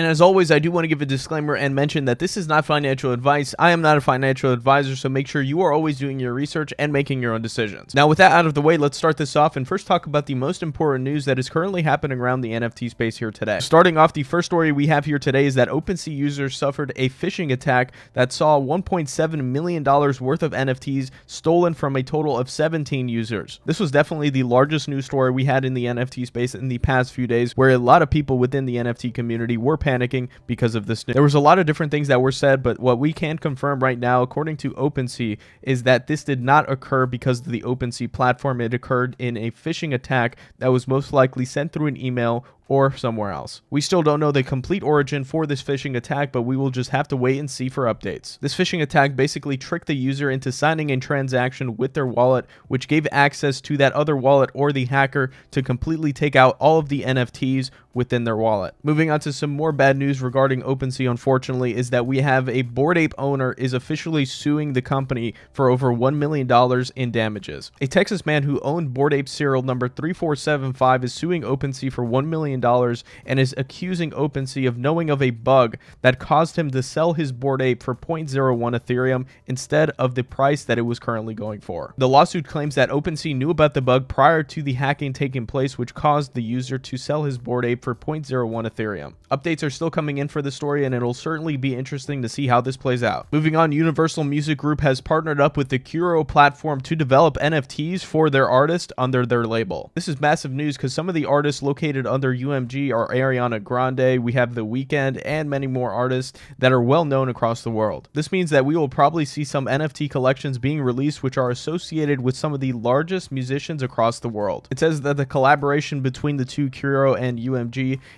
And as always, I do want to give a disclaimer and mention that this is not financial advice. I am not a financial advisor, so make sure you are always doing your research and making your own decisions. Now, with that out of the way, let's start this off and first talk about the most important news that is currently happening around the NFT space here today. Starting off, the first story we have here today is that OpenSea users suffered a phishing attack that saw $1.7 million worth of NFTs stolen from a total of 17 users. This was definitely the largest news story we had in the NFT space in the past few days, where a lot of people within the NFT community were panicking because of this news. There was a lot of different things that were said, but what we can confirm right now, according to OpenSea, is that this did not occur because of the OpenSea platform. It occurred in a phishing attack that was most likely sent through an email or somewhere else. We still don't know the complete origin for this phishing attack, but we will just have to wait and see for updates. This phishing attack basically tricked the user into signing a transaction with their wallet, which gave access to that other wallet or the hacker to completely take out all of the NFTs within their wallet. Moving on to some more bad news regarding OpenSea, unfortunately, is that we have a Bored Ape owner is officially suing the company for over $1 million in damages. A Texas man who owned Bored Ape serial number 3475 is suing OpenSea for $1 million and is accusing OpenSea of knowing of a bug that caused him to sell his Bored Ape for 0.01 Ethereum instead of the price that it was currently going for. The lawsuit claims that OpenSea knew about the bug prior to the hacking taking place, which caused the user to sell his Bored Ape for 0.01 Ethereum. Updates are still coming in for the story, and it'll certainly be interesting to see how this plays out. Moving on, Universal Music Group has partnered up with the Curo platform to develop NFTs for their artists under their label. This is massive news because some of the artists located under UMG are Ariana Grande, we have The Weeknd, and many more artists that are well known across the world. This means that we will probably see some NFT collections being released which are associated with some of the largest musicians across the world. It says that the collaboration between the two, Curo and UMG,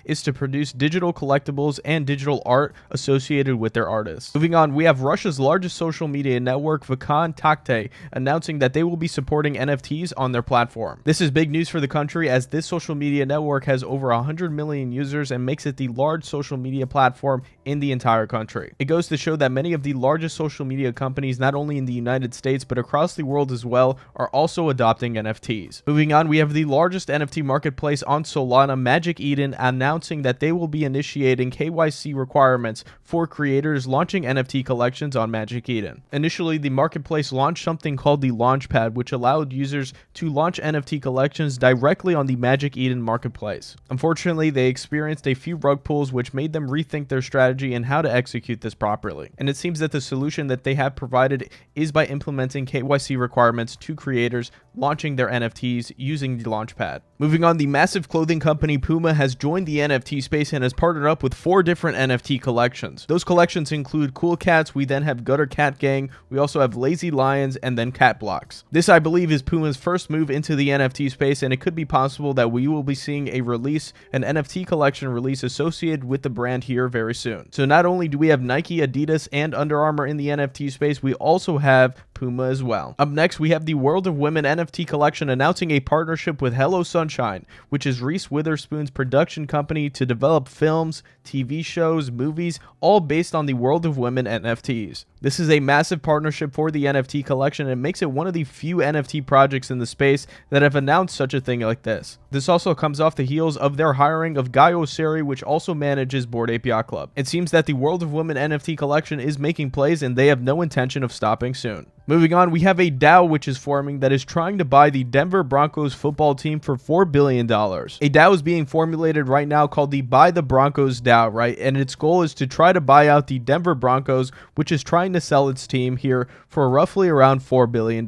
is to produce digital collectibles and digital art associated with their artists. Moving on, we have Russia's largest social media network, VKontakte, announcing that they will be supporting NFTs on their platform. This is big news for the country, as this social media network has over 100 million users and makes it the large social media platform in the entire country. It goes to show that many of the largest social media companies, not only in the United States but across the world as well, are also adopting NFTs. Moving on, we have the largest NFT marketplace on Solana, Magic Eden, announcing that they will be initiating KYC requirements for creators launching NFT collections on Magic Eden. Initially, the marketplace launched something called the Launchpad, which allowed users to launch NFT collections directly on the Magic Eden marketplace. Unfortunately, they experienced a few rug pulls which made them rethink their strategy and how to execute this properly. And it seems that the solution that they have provided is by implementing KYC requirements to creators launching their NFTs using the Launchpad. Moving on, the massive clothing company Puma has joined the NFT space and has partnered up with 4 different NFT collections. Those collections include Cool Cats, we then have Gutter Cat Gang, we also have Lazy Lions, and then Cat Blocks. This, I believe, is Puma's first move into the NFT space, and it could be possible that we will be seeing a release, an NFT collection release associated with the brand here very soon. So not only do we have Nike, Adidas, and Under Armour in the NFT space, we also have Puma as well. Up next, we have the World of Women NFT collection announcing a partnership with Hello Sunshine, which is Reese Witherspoon's production company to develop films, TV shows, movies, all based on the World of Women NFTs. This is a massive partnership for the NFT collection and makes it one of the few NFT projects in the space that have announced such a thing like this. This also comes off the heels of their hiring of Guy Osseri, which also manages Bored Ape Yacht Club. It seems that the World of Women NFT collection is making plays and they have no intention of stopping soon. Moving on, we have a DAO which is forming that is trying to buy the Denver Broncos football team for $4 billion. A DAO is being formulated right now called the Buy the Broncos DAO, right? And its goal is to try to buy out the Denver Broncos, which is trying to sell its team here for roughly around $4 billion.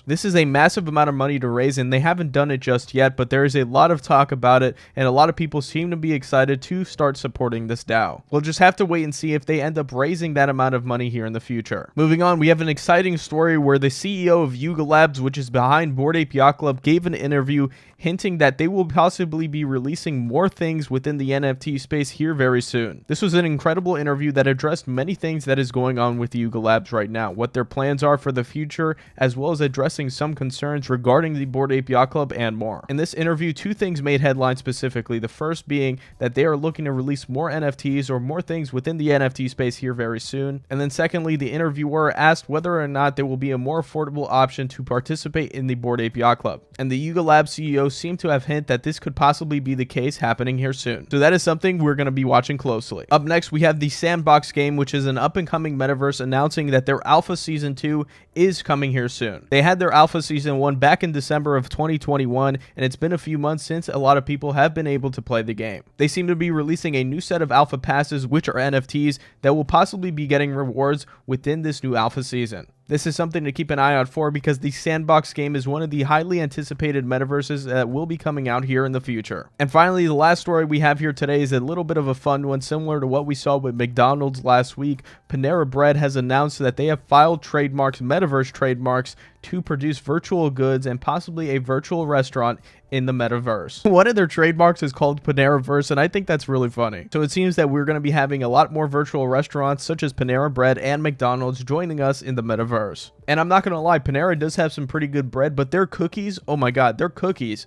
This is a massive amount of money to raise, and they haven't done it just yet, but there is a lot of talk about it, and a lot of people seem to be excited to start supporting this DAO. We'll just have to wait and see if they end up raising that amount of money here in the future. Moving on, we have an exciting story where the CEO of Yuga Labs, which is behind Bored Ape Yacht Club, gave an interview hinting that they will possibly be releasing more things within the NFT space here very soon. This was an incredible interview that addressed many things that is going on with Yuga Yuga Labs right now, what their plans are for the future, as well as addressing some concerns regarding the Bored Ape Yacht Club and more. In this interview, two things made headlines specifically. The first being that they are looking to release more NFTs or more things within the NFT space here very soon. And then secondly, the interviewer asked whether or not there will be a more affordable option to participate in the Bored Ape Yacht Club. And the Yuga Labs CEO seemed to have hinted that this could possibly be the case happening here soon. So that is something we're going to be watching closely. Up next, we have the SANDBOX game, which is an up-and-coming metaverse, announcing that their Alpha Season 2 is coming here soon. They had their Alpha Season 1 back in December of 2021, and it's been a few months since a lot of people have been able to play the game. They seem to be releasing a new set of Alpha Passes, which are NFTs, that will possibly be getting rewards within this new Alpha Season. This is something to keep an eye out for because the SANDBOX game is one of the highly anticipated metaverses that will be coming out here in the future. And finally, the last story we have here today is a little bit of a fun one, similar to what we saw with McDonald's last week. Panera Bread has announced that they have filed trademarks, metaverse trademarks, to produce virtual goods and possibly a virtual restaurant in the metaverse. One of their trademarks is called PaneraVerse, and I think that's really funny. So it seems that we're going to be having a lot more virtual restaurants such as Panera Bread and McDonald's joining us in the metaverse. And I'm not going to lie, Panera does have some pretty good bread, but their cookies, oh my god, their cookies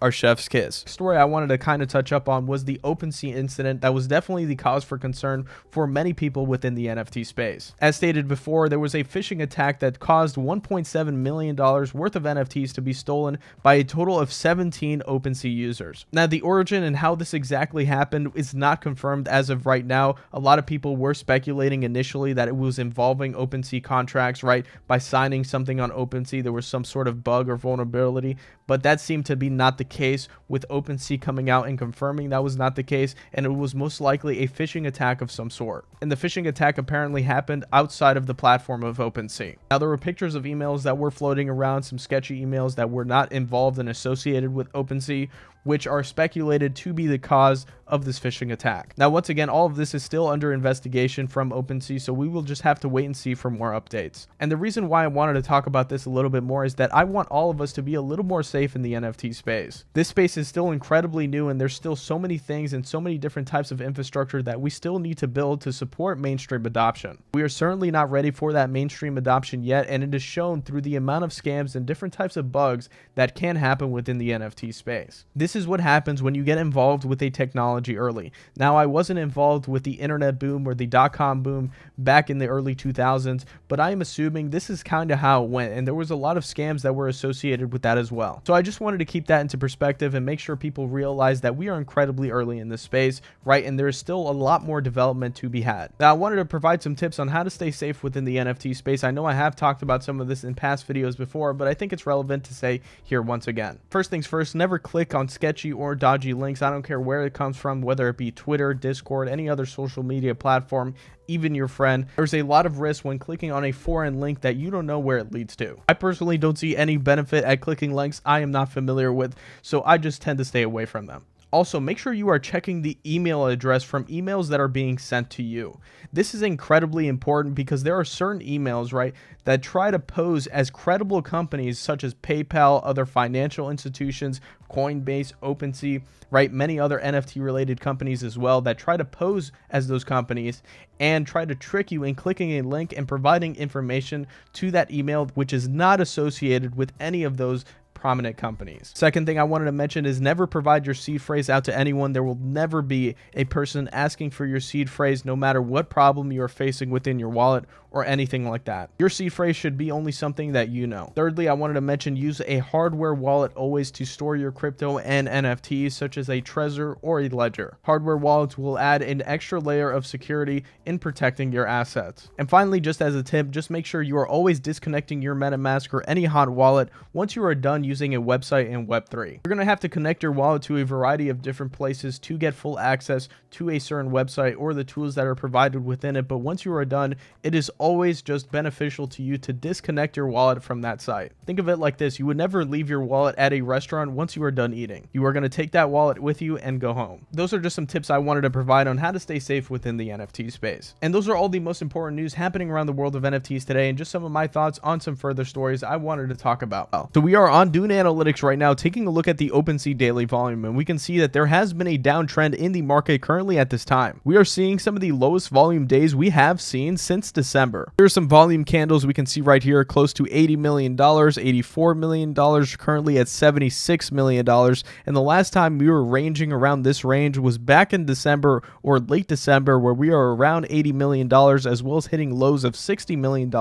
our chef's kiss. The story I wanted to kind of touch up on was the OpenSea incident that was definitely the cause for concern for many people within the NFT space. As stated before, there was a phishing attack that caused $1.7 million worth of NFTs to be stolen by a total of 17 OpenSea users. Now, the origin and how this exactly happened is not confirmed as of right now. A lot of people were speculating initially that it was involving OpenSea contracts, right? By signing something on OpenSea, there was some sort of bug or vulnerability, but that seemed to be not the case, with OpenSea coming out and confirming that was not the case, and it was most likely a phishing attack of some sort. And the phishing attack apparently happened outside of the platform of OpenSea. Now, there were pictures of emails that were floating around, some sketchy emails that were not involved and associated with OpenSea, which are speculated to be the cause of this phishing attack. Now, once again, all of this is still under investigation from OpenSea, so we will just have to wait and see for more updates. And the reason why I wanted to talk about this a little bit more is that I want all of us to be a little more safe in the NFT space. This space is still incredibly new, and there's still so many things and so many different types of infrastructure that we still need to build to support mainstream adoption. We are certainly not ready for that mainstream adoption yet, and it is shown through the amount of scams and different types of bugs that can happen within the NFT space. This is what happens when you get involved with a technology early. Now, I wasn't involved with the internet boom or the .com boom back in the early 2000s, but I am assuming this is kind of how it went, and there was a lot of scams that were associated with that as well. So I just wanted to keep that into perspective and make sure people realize that we are incredibly early in this space, right? And there is still a lot more development to be had. Now, I wanted to provide some tips on how to stay safe within the NFT space. I know I have talked about some of this in past videos before, but I think it's relevant to say here once again. First things first, never click on sketchy or dodgy links. I don't care where it comes from, whether it be Twitter, Discord, any other social media platform, even your friend. There's a lot of risk when clicking on a foreign link that you don't know where it leads to. I personally don't see any benefit at clicking links I am not familiar with, so I just tend to stay away from them. Also, make sure you are checking the email address from emails that are being sent to you. This is incredibly important because there are certain emails, right, that try to pose as credible companies such as PayPal, other financial institutions, Coinbase, OpenSea, right, many other NFT related companies as well that try to pose as those companies and try to trick you in clicking a link and providing information to that email which is not associated with any of those prominent companies. Second thing I wanted to mention is never provide your seed phrase out to anyone. There will never be a person asking for your seed phrase no matter what problem you are facing within your wallet or anything like that. Your seed phrase should be only something that you know. Thirdly, I wanted to mention use a hardware wallet always to store your crypto and NFTs such as a Trezor or a Ledger. Hardware wallets will add an extra layer of security in protecting your assets. And finally, just as a tip, just make sure you are always disconnecting your MetaMask or any hot wallet once you are done using a website in Web3. You're going to have to connect your wallet to a variety of different places to get full access to a certain website or the tools that are provided within it, but once you are done, it is always just beneficial to you to disconnect your wallet from that site. Think of it like this: you would never leave your wallet at a restaurant once you are done eating. You are going to take that wallet with you and go home. Those are just some tips I wanted to provide on how to stay safe within the NFT space. And those are all the most important news happening around the world of NFTs today, and just some of my thoughts on some further stories I wanted to talk about. So we are on due Moon Analytics right now, taking a look at the OpenSea daily volume, and we can see that there has been a downtrend in the market currently at this time. We are seeing some of the lowest volume days we have seen since December. Here's some volume candles we can see right here, close to $80 million, $84 million, currently at $76 million. And the last time we were ranging around this range was back in December or late December, where we are around $80 million, as well as hitting lows of $60 million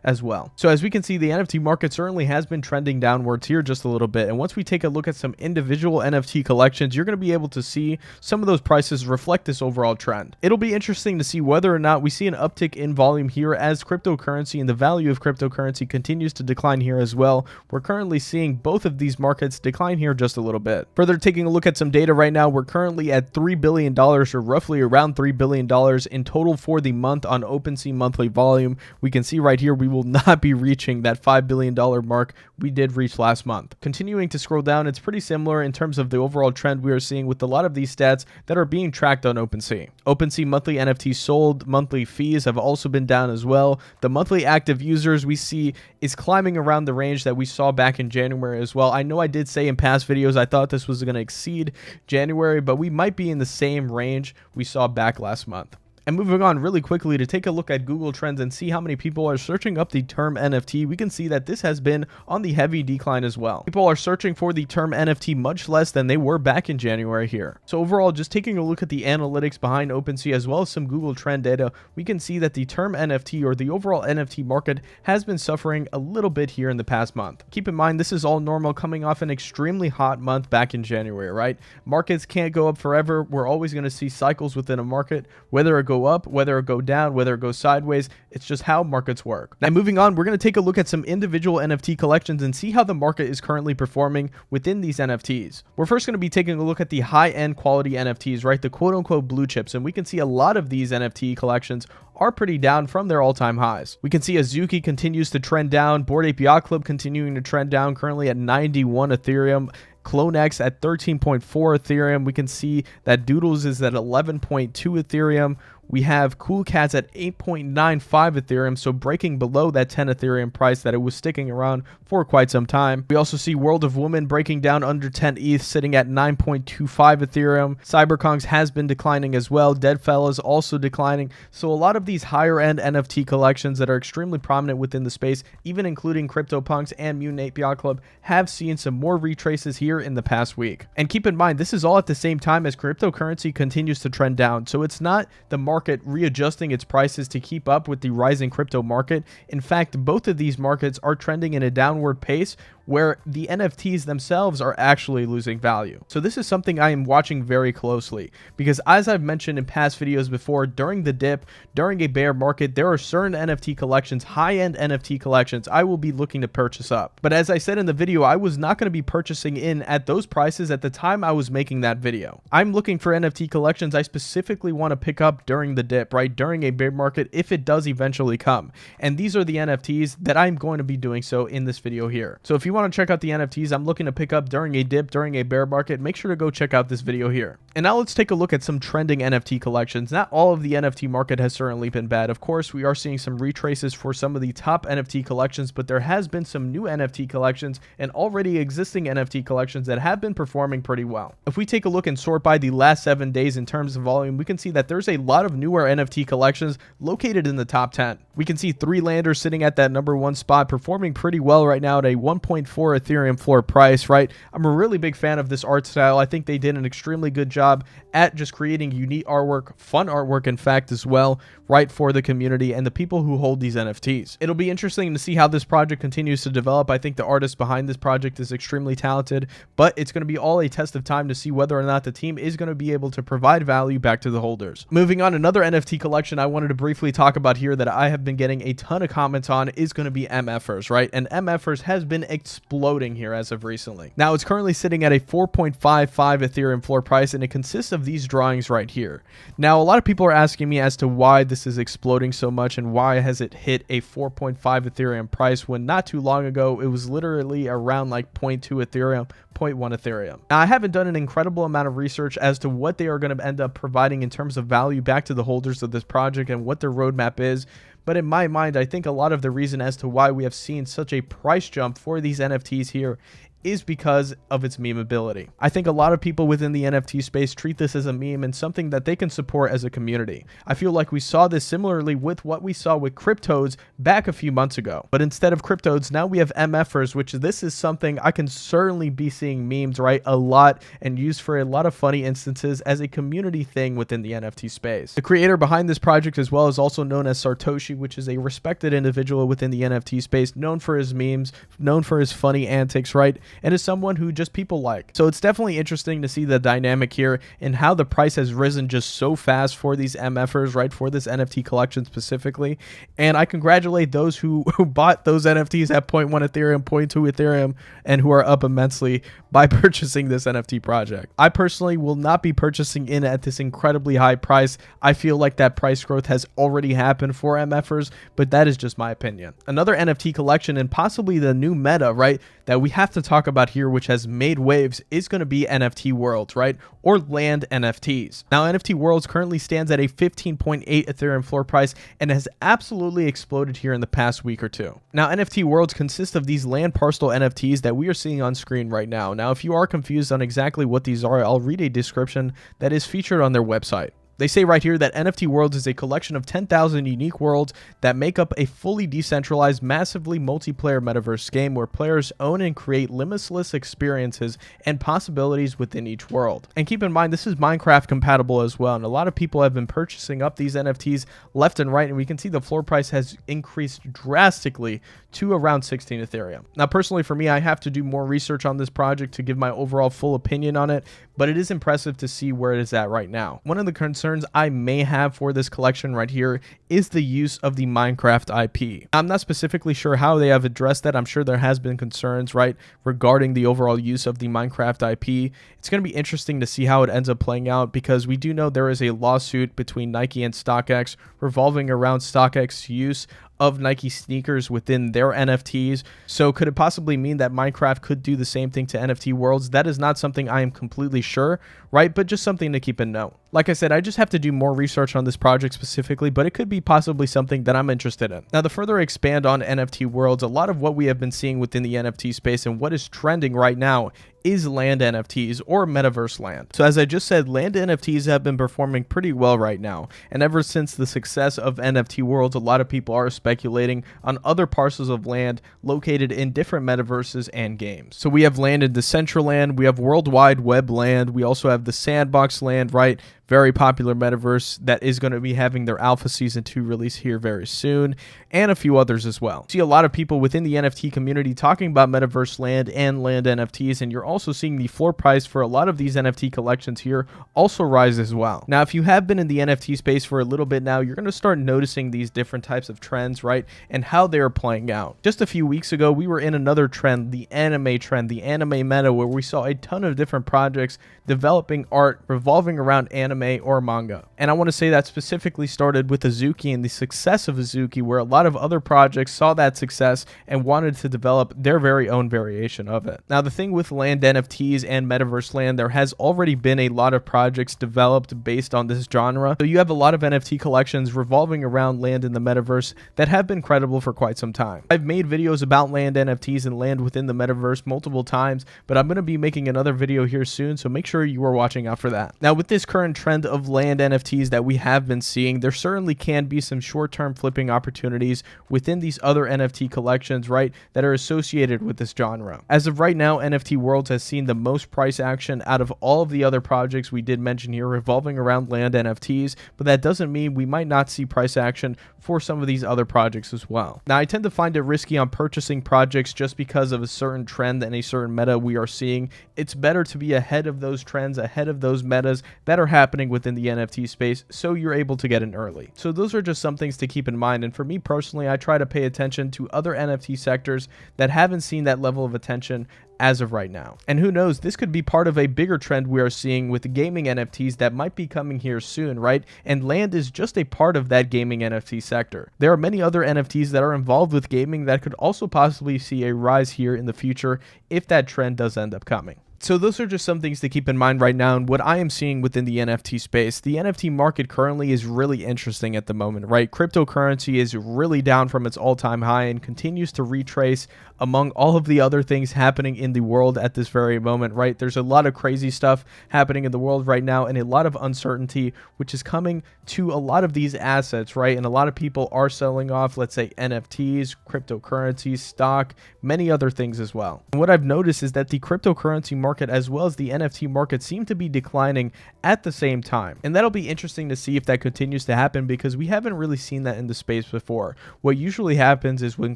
as well. So as we can see, the NFT market certainly has been trending downwards here just a little bit. And once we take a look at some individual NFT collections, you're going to be able to see some of those prices reflect this overall trend. It'll be interesting to see whether or not we see an uptick in volume here as cryptocurrency and the value of cryptocurrency continues to decline here as well. We're currently seeing both of these markets decline here just a little bit. Further taking a look at some data right now, we're currently at $3 billion, or roughly around $3 billion in total for the month on OpenSea monthly volume. We can see right here we will not be reaching that $5 billion mark we did reach last month. Continuing to scroll down, it's pretty similar in terms of the overall trend we are seeing with a lot of these stats that are being tracked on OpenSea. OpenSea monthly NFTs sold, monthly fees have also been down as well. The monthly active users we see is climbing around the range that we saw back in January as well. I know I did say in past videos I thought this was going to exceed January, but we might be in the same range we saw back last month. And moving on really quickly to take a look at Google Trends and see how many people are searching up the term NFT, we can see that this has been on the heavy decline as well. People are searching for the term NFT much less than they were back in January here. So overall, just taking a look at the analytics behind OpenSea as well as some Google Trend data, we can see that the term NFT, or the overall NFT market, has been suffering a little bit here in the past month. Keep in mind, this is all normal coming off an extremely hot month back in January, right? Markets can't go up forever. We're always going to see cycles within a market, whether it go up, whether it go down, whether it goes sideways. It's just how markets work. Now moving on, we're going to take a look at some individual NFT collections and see how the market is currently performing within these NFTs. We're first going to be taking a look at the high-end quality NFTs, right? The quote-unquote blue chips, and we can see a lot of these NFT collections are pretty down from their all-time highs. We can see Azuki continues to trend down, Bored Ape Yacht Club continuing to trend down, currently at 91 Ethereum. CloneX at 13.4 Ethereum. We can see that Doodles is at 11.2 Ethereum. We have Cool Cats at 8.95 Ethereum, so breaking below that 10 Ethereum price that it was sticking around for quite some time. We also see World of Woman breaking down under 10 ETH, sitting at 9.25 Ethereum. CyberKongs has been declining as well. Deadfellas also declining. So a lot of these higher end NFT collections that are extremely prominent within the space, even including CryptoPunks and Mutant Ape Yacht Club, have seen some more retraces here in the past week. And keep in mind, this is all at the same time as cryptocurrency continues to trend down. So it's not the market readjusting its prices to keep up with the rising crypto market. In fact, both of these markets are trending in a downward pace, where the NFTs themselves are actually losing value. So this is something I am watching very closely, because as I've mentioned in past videos before, during the dip, during a bear market, there are certain NFT collections, high-end NFT collections, I will be looking to purchase up. But as I said in the video, I was not going to be purchasing in at those prices at the time I was making that video. I'm looking for NFT collections I specifically want to pick up during the dip, right? During a bear market, if it does eventually come. And these are the NFTs that I'm going to be doing so in this video here. So if you want to check out the NFTs I'm looking to pick up during a dip, during a bear market, make sure to go check out this video here. And now let's take a look at some trending NFT collections. Not all of the NFT market has certainly been bad. Of course, we are seeing some retraces for some of the top NFT collections, but there has been some new NFT collections and already existing NFT collections that have been performing pretty well. If we take a look and sort by the last 7 days in terms of volume, we can see that there's a lot of newer NFT collections located in the top 10. We can see Three Landers sitting at that #1 spot, performing pretty well right now at a 1.4 Ethereum floor price, right? I'm a really big fan of this art style. I think they did an extremely good job at just creating unique artwork, fun artwork in fact as well, right, for the community and the people who hold these NFTs. It'll be interesting to see how this project continues to develop. I think the artist behind this project is extremely talented, but it's going to be all a test of time to see whether or not the team is going to be able to provide value back to the holders. Moving on, another NFT collection I wanted to briefly talk about here that I have been getting a ton of comments on is going to be METAVERSE, right? And METAVERSE has been exploding here as of recently. Now it's currently sitting at a 4.55 Ethereum floor price, and it consists of these drawings right here. Now a lot of people are asking me as to why this is exploding so much and why has it hit a 4.5 Ethereum price when not too long ago it was literally around like 0.2 Ethereum, 0.1 Ethereum. Now I haven't done an incredible amount of research as to what they are going to end up providing in terms of value back to the holders of this project and what their roadmap is. But in my mind, I think a lot of the reason as to why we have seen such a price jump for these NFTs here is because of its memeability. I think a lot of people within the NFT space treat this as a meme and something that they can support as a community. I feel like we saw this similarly with what we saw with cryptodes back a few months ago. But instead of cryptodes, now we have MFers, which this is something I can certainly be seeing memes, right, a lot and used for a lot of funny instances as a community thing within the NFT space. The creator behind this project as well is also known as Satoshi, which is a respected individual within the NFT space, known for his memes, known for his funny antics, right? And is someone who just people like. So it's definitely interesting to see the dynamic here and how the price has risen just so fast for these MFers, right, for this NFT collection specifically. And I congratulate those who bought those NFTs at 0.1 Ethereum, 0.2 Ethereum, and who are up immensely by purchasing this NFT project. I personally will not be purchasing in at this incredibly high price. I feel like that price growth has already happened for MFers, but that is just my opinion. Another NFT collection and possibly the new meta, right, that we have to talk about here, which has made waves, is going to be NFT Worlds, right, or land NFTs. Now, NFT Worlds currently stands at a 15.8 Ethereum floor price and has absolutely exploded here in the past week or two. Now, NFT Worlds consists of these land parcel NFTs that we are seeing on screen right now. Now, if you are confused on exactly what these are, I'll read a description that is featured on their website. They say right here that NFT Worlds is a collection of 10,000 unique worlds that make up a fully decentralized, massively multiplayer metaverse game where players own and create limitless experiences and possibilities within each world. And keep in mind, this is Minecraft compatible as well, and a lot of people have been purchasing up these NFTs left and right, and we can see the floor price has increased drastically to around 16 Ethereum. Now, personally for me, I have to do more research on this project to give my overall full opinion on it, but it is impressive to see where it is at right now. One of the concerns I may have for this collection right here is the use of the Minecraft IP. I'm not specifically sure how they have addressed that. I'm sure there has been concerns, right, regarding the overall use of the Minecraft IP. It's going to be interesting to see how it ends up playing out, because we do know there is a lawsuit between Nike and StockX revolving around StockX's use of Nike sneakers within their NFTs. So could it possibly mean that Minecraft could do the same thing to NFT Worlds? That is not something I am completely sure, right? But just something to keep in note. Like I said, I just have to do more research on this project specifically, but it could be possibly something that I'm interested in. Now, to further expand on NFT Worlds, a lot of what we have been seeing within the NFT space and what is trending right now is land NFTs or metaverse land. So as I just said, land NFTs have been performing pretty well right now. And ever since the success of NFT Worlds, a lot of people are speculating on other parcels of land located in different metaverses and games. So we have land in Decentraland, we have World Wide Web land, we also have the SANDBOX land, right? Very popular metaverse that is going to be having their alpha season 2 release here very soon, and a few others as well. See a lot of people within the NFT community talking about metaverse land and land NFTs, and you're also seeing the floor price for a lot of these NFT collections here also rise as well. Now, if you have been in the NFT space for a little bit now, you're going to start noticing these different types of trends, right, and how they are playing out. Just a few weeks ago, we were in another trend, the anime trend, the anime meta, where we saw a ton of different projects developing art revolving around anime or manga. And I want to say that specifically started with Azuki and the success of Azuki, where a lot of other projects saw that success and wanted to develop their very own variation of it. Now, the thing with land NFTs and metaverse land, there has already been a lot of projects developed based on this genre. So you have a lot of NFT collections revolving around land in the metaverse that have been credible for quite some time. I've made videos about land NFTs and land within the metaverse multiple times, but I'm going to be making another video here soon, so make sure you are watching out for that. Now, with this current trend of land NFTs that we have been seeing, there certainly can be some short-term flipping opportunities within these other NFT collections, right, that are associated with this genre. As of right now, NFT Worlds has seen the most price action out of all of the other projects we did mention here revolving around land NFTs, but that doesn't mean we might not see price action for some of these other projects as well. Now, I tend to find it risky on purchasing projects just because of a certain trend and a certain meta we are seeing. It's better to be ahead of those trends, ahead of those metas that are happening within the NFT space, so you're able to get in early. So those are just some things to keep in mind, and for me personally, I try to pay attention to other NFT sectors that haven't seen that level of attention as of right now. And who knows, this could be part of a bigger trend we are seeing with gaming NFTs that might be coming here soon, right? And land is just a part of that gaming NFT sector. There are many other NFTs that are involved with gaming that could also possibly see a rise here in the future if that trend does end up coming. So those are just some things to keep in mind right now. And what I am seeing within the NFT space, the NFT market currently is really interesting at the moment, right? Cryptocurrency is really down from its all-time high and continues to retrace among all of the other things happening in the world at this very moment, right? There's a lot of crazy stuff happening in the world right now and a lot of uncertainty, which is coming to a lot of these assets, right? And a lot of people are selling off, let's say, NFTs, cryptocurrencies, stock, many other things as well. And what I've noticed is that the cryptocurrency market as well as the NFT market seem to be declining at the same time. And that'll be interesting to see if that continues to happen, because we haven't really seen that in the space before. What usually happens is when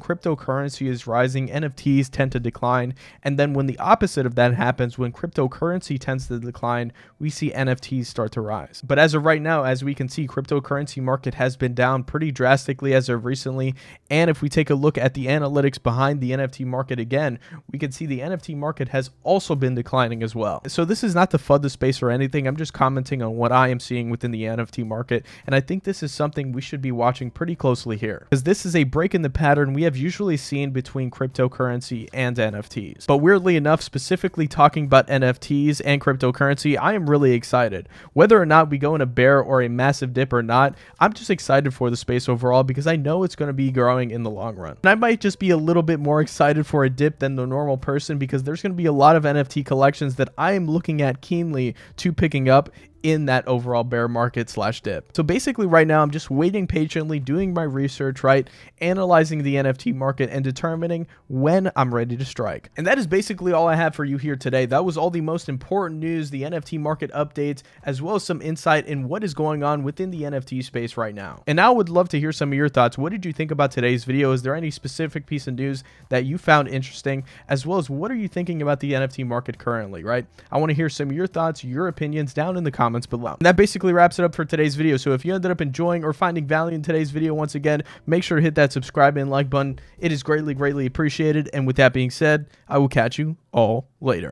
cryptocurrency is rising, NFTs tend to decline. And then when the opposite of that happens, when cryptocurrency tends to decline, we see NFTs start to rise. But as of right now, as we can see, cryptocurrency market has been down pretty drastically as of recently. And if we take a look at the analytics behind the NFT market again, we can see the NFT market has also been declining as well. So this is not to FUD the space or anything. I'm just commenting on what I am seeing within the NFT market. And I think this is something we should be watching pretty closely here, because this is a break in the pattern we have usually seen between cryptocurrency and NFTs. But weirdly enough, specifically talking about NFTs and cryptocurrency, I am really excited. Whether or not we go in a bear or a massive dip or not, I'm just excited for the space overall, because I know it's going to be growing in the long run. And I might just be a little bit more excited for a dip than the normal person, because there's going to be a lot of NFT collections that I am looking at keenly to picking up in that overall bear market / dip. So basically right now I'm just waiting patiently, doing my research, right? Analyzing the NFT market and determining when I'm ready to strike. And that is basically all I have for you here today. That was all the most important news, the NFT market updates, as well as some insight in what is going on within the NFT space right now. And now I would love to hear some of your thoughts. What did you think about today's video? Is there any specific piece of news that you found interesting, as well as what are you thinking about the NFT market currently, right? I want to hear some of your thoughts, your opinions down in the comments below. And that basically wraps it up for today's video. So if you ended up enjoying or finding value in today's video, once again, make sure to hit that subscribe and like button. It is greatly appreciated. And with that being said, I will catch you all later.